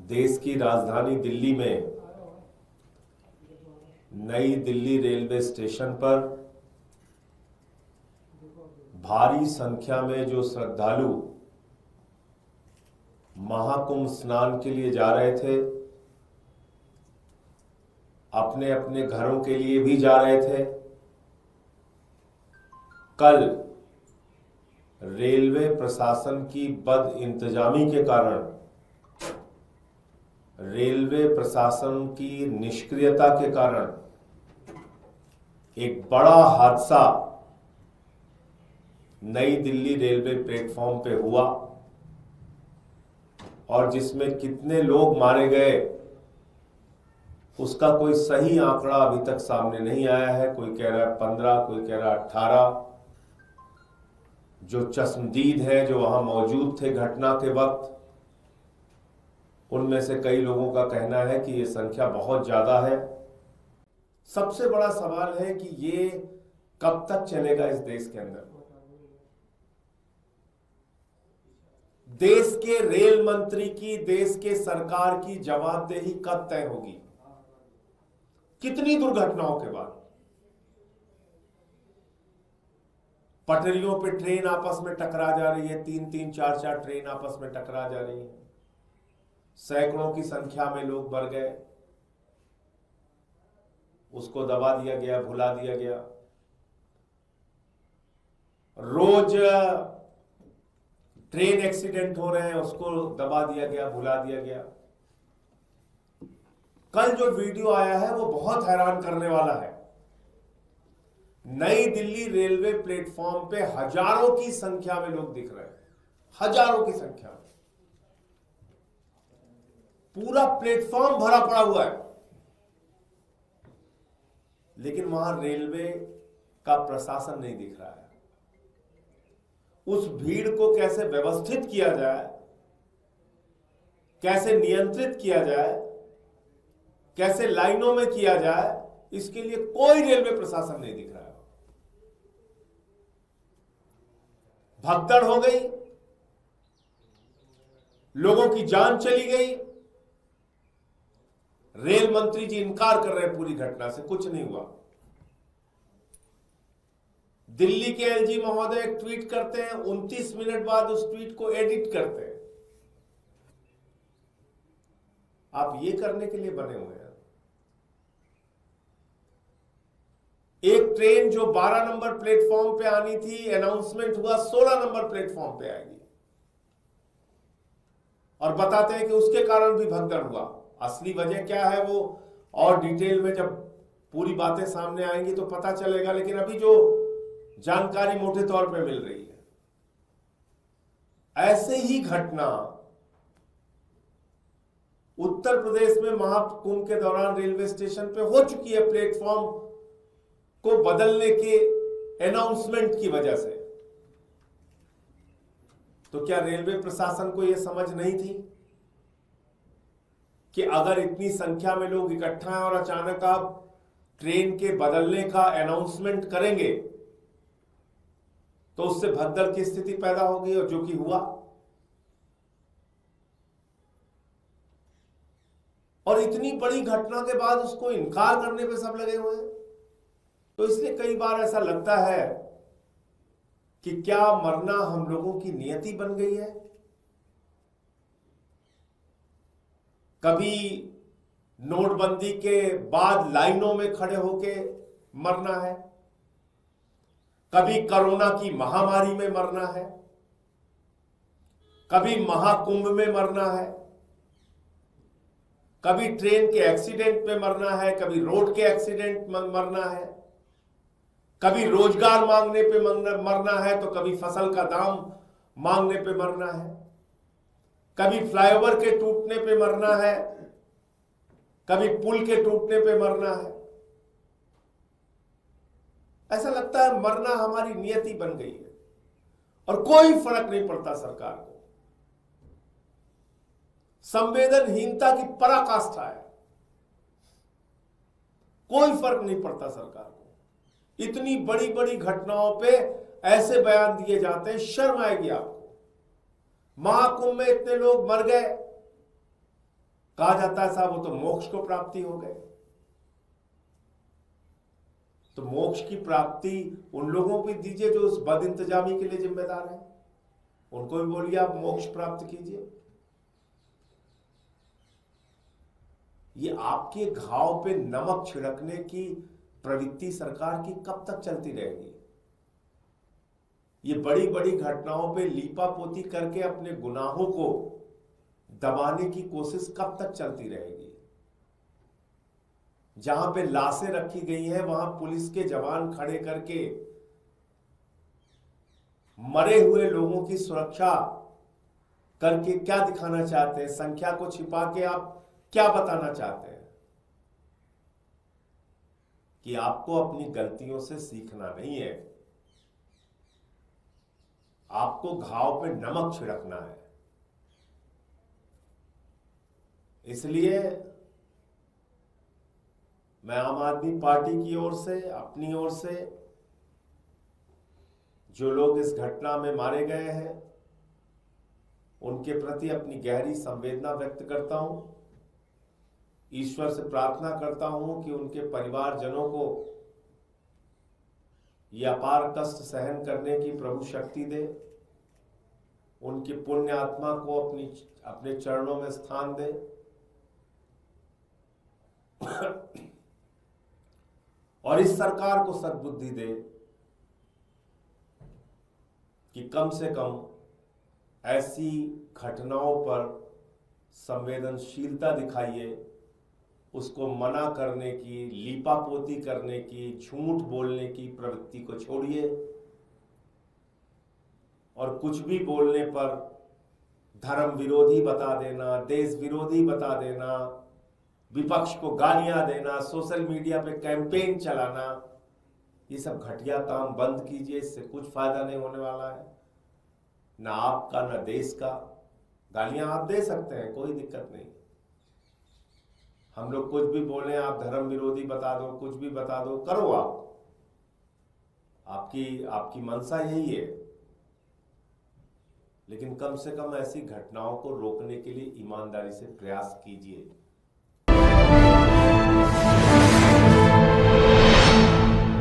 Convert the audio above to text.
देश की राजधानी दिल्ली में नई दिल्ली रेलवे स्टेशन पर भारी संख्या में जो श्रद्धालु महाकुंभ स्नान के लिए जा रहे थे, अपने अपने घरों के लिए भी जा रहे थे, कल रेलवे प्रशासन की बदइंतजामी के कारण, रेलवे प्रशासन की निष्क्रियता के कारण एक बड़ा हादसा नई दिल्ली रेलवे प्लेटफॉर्म पे हुआ और जिसमें कितने लोग मारे गए उसका कोई सही आंकड़ा अभी तक सामने नहीं आया है। कोई कह रहा है 15, कोई कह रहा है 18। जो चश्मदीद है, जो वहां मौजूद थे घटना के वक्त, उनमें से कई लोगों का कहना है कि ये संख्या बहुत ज्यादा है। सबसे बड़ा सवाल है कि ये कब तक चलेगा इस देश के अंदर। देश के रेल मंत्री की, देश के सरकार की जवाबदेही कब तय होगी? कितनी दुर्घटनाओं के बाद पटरियों पे ट्रेन आपस में टकरा जा रही है, 3-3, 4-4 ट्रेन आपस में टकरा जा रही है, सैकड़ों की संख्या में लोग मर गए, उसको दबा दिया गया, भुला दिया गया। रोज ट्रेन एक्सीडेंट हो रहे हैं, उसको दबा दिया गया, भुला दिया गया। कल जो वीडियो आया है वो बहुत हैरान करने वाला है। नई दिल्ली रेलवे प्लेटफॉर्म पे हजारों की संख्या में लोग दिख रहे हैं, हजारों की संख्या में। पूरा प्लेटफॉर्म भरा पड़ा हुआ है, लेकिन वहां रेलवे का प्रशासन नहीं दिख रहा है। उस भीड़ को कैसे व्यवस्थित किया जाए, कैसे नियंत्रित किया जाए, कैसे लाइनों में किया जाए, इसके लिए कोई रेलवे प्रशासन नहीं दिख रहा है। भगदड़ हो गई, लोगों की जान चली गई। रेल मंत्री जी इनकार कर रहे हैं पूरी घटना से, कुछ नहीं हुआ। दिल्ली के एलजी महोदय एक ट्वीट करते हैं, 29 मिनट बाद उस ट्वीट को एडिट करते हैं। आप ये करने के लिए बने हुए हैं। एक ट्रेन जो 12 नंबर प्लेटफॉर्म पे आनी थी, अनाउंसमेंट हुआ 16 नंबर प्लेटफॉर्म पे आएगी, और बताते हैं कि उसके कारण भी भगदड़ हुआ। असली वजह क्या है वो और डिटेल में जब पूरी बातें सामने आएंगी तो पता चलेगा, लेकिन अभी जो जानकारी मोटे तौर पे मिल रही है, ऐसे ही घटना उत्तर प्रदेश में महाकुंभ के दौरान रेलवे स्टेशन पे हो चुकी है, प्लेटफॉर्म को बदलने के अनाउंसमेंट की वजह से। तो क्या रेलवे प्रशासन को यह समझ नहीं थी कि अगर इतनी संख्या में लोग इकट्ठा हैं और अचानक आप ट्रेन के बदलने का अनाउंसमेंट करेंगे तो उससे भगदड़ की स्थिति पैदा होगी, और जो कि हुआ। और इतनी बड़ी घटना के बाद उसको इनकार करने पे सब लगे हुए हैं। तो इसलिए कई बार ऐसा लगता है कि क्या मरना हम लोगों की नियति बन गई है। कभी नोटबंदी के बाद लाइनों में खड़े होके मरना है, कभी कोरोना की महामारी में मरना है, कभी महाकुंभ में मरना है, कभी ट्रेन के एक्सीडेंट में मरना है, कभी रोड के एक्सीडेंट में मरना है, कभी रोजगार मांगने पे मरना है, तो कभी फसल का दाम मांगने पे मरना है, कभी फ्लाईओवर के टूटने पे मरना है, कभी पुल के टूटने पे मरना है। ऐसा लगता है मरना हमारी नियति बन गई है और कोई फर्क नहीं पड़ता सरकार को। संवेदनहीनता की पराकाष्ठा है, कोई फर्क नहीं पड़ता सरकार को। इतनी बड़ी बड़ी घटनाओं पे ऐसे बयान दिए जाते हैं, शर्म आएगी आपको। महाकुंभ में इतने लोग मर गए, कहा जाता है साहब वो तो मोक्ष को प्राप्ति हो गए। तो मोक्ष की प्राप्ति उन लोगों को दीजिए जो उस बद इंतजामी के लिए जिम्मेदार हैं, उनको भी बोलिए आप मोक्ष प्राप्त कीजिए। ये आपके घाव पे नमक छिड़कने की प्रवृत्ति सरकार की कब तक चलती रहेगी? ये बड़ी बड़ी घटनाओं पे लीपापोती करके अपने गुनाहों को दबाने की कोशिश कब तक चलती रहेगी? जहां पे लाशें रखी गई हैं वहां पुलिस के जवान खड़े करके मरे हुए लोगों की सुरक्षा करके क्या दिखाना चाहते हैं? संख्या को छिपा के आप क्या बताना चाहते हैं? कि आपको अपनी गलतियों से सीखना नहीं है, आपको घाव पे नमक छिड़कना है। इसलिए मैं आम आदमी पार्टी की ओर से, अपनी ओर से, जो लोग इस घटना में मारे गए हैं उनके प्रति अपनी गहरी संवेदना व्यक्त करता हूं। ईश्वर से प्रार्थना करता हूं कि उनके परिवारजनों को यह अपार कष्ट सहन करने की प्रभु शक्ति दे, उनकी पुण्य आत्मा को अपने चरणों में स्थान दे। और इस सरकार को सद्बुद्धि दे कि कम से कम ऐसी घटनाओं पर संवेदनशीलता दिखाइए, उसको मना करने की, लीपापोती करने की, झूठ बोलने की प्रवृत्ति को छोड़िए और कुछ भी बोलने पर धर्म विरोधी बता देना, देश विरोधी बता देना, विपक्ष को गालियां देना, सोशल मीडिया पे कैंपेन चलाना, ये सब घटिया काम बंद कीजिए। इससे कुछ फायदा नहीं होने वाला है, ना आपका ना देश का। गालियां आप दे सकते हैं, कोई दिक्कत नहीं। हम लोग कुछ भी बोले, आप धर्म विरोधी बता दो, कुछ भी बता दो, करो आपकी मंशा यही है। लेकिन कम से कम ऐसी घटनाओं को रोकने के लिए ईमानदारी से प्रयास कीजिए।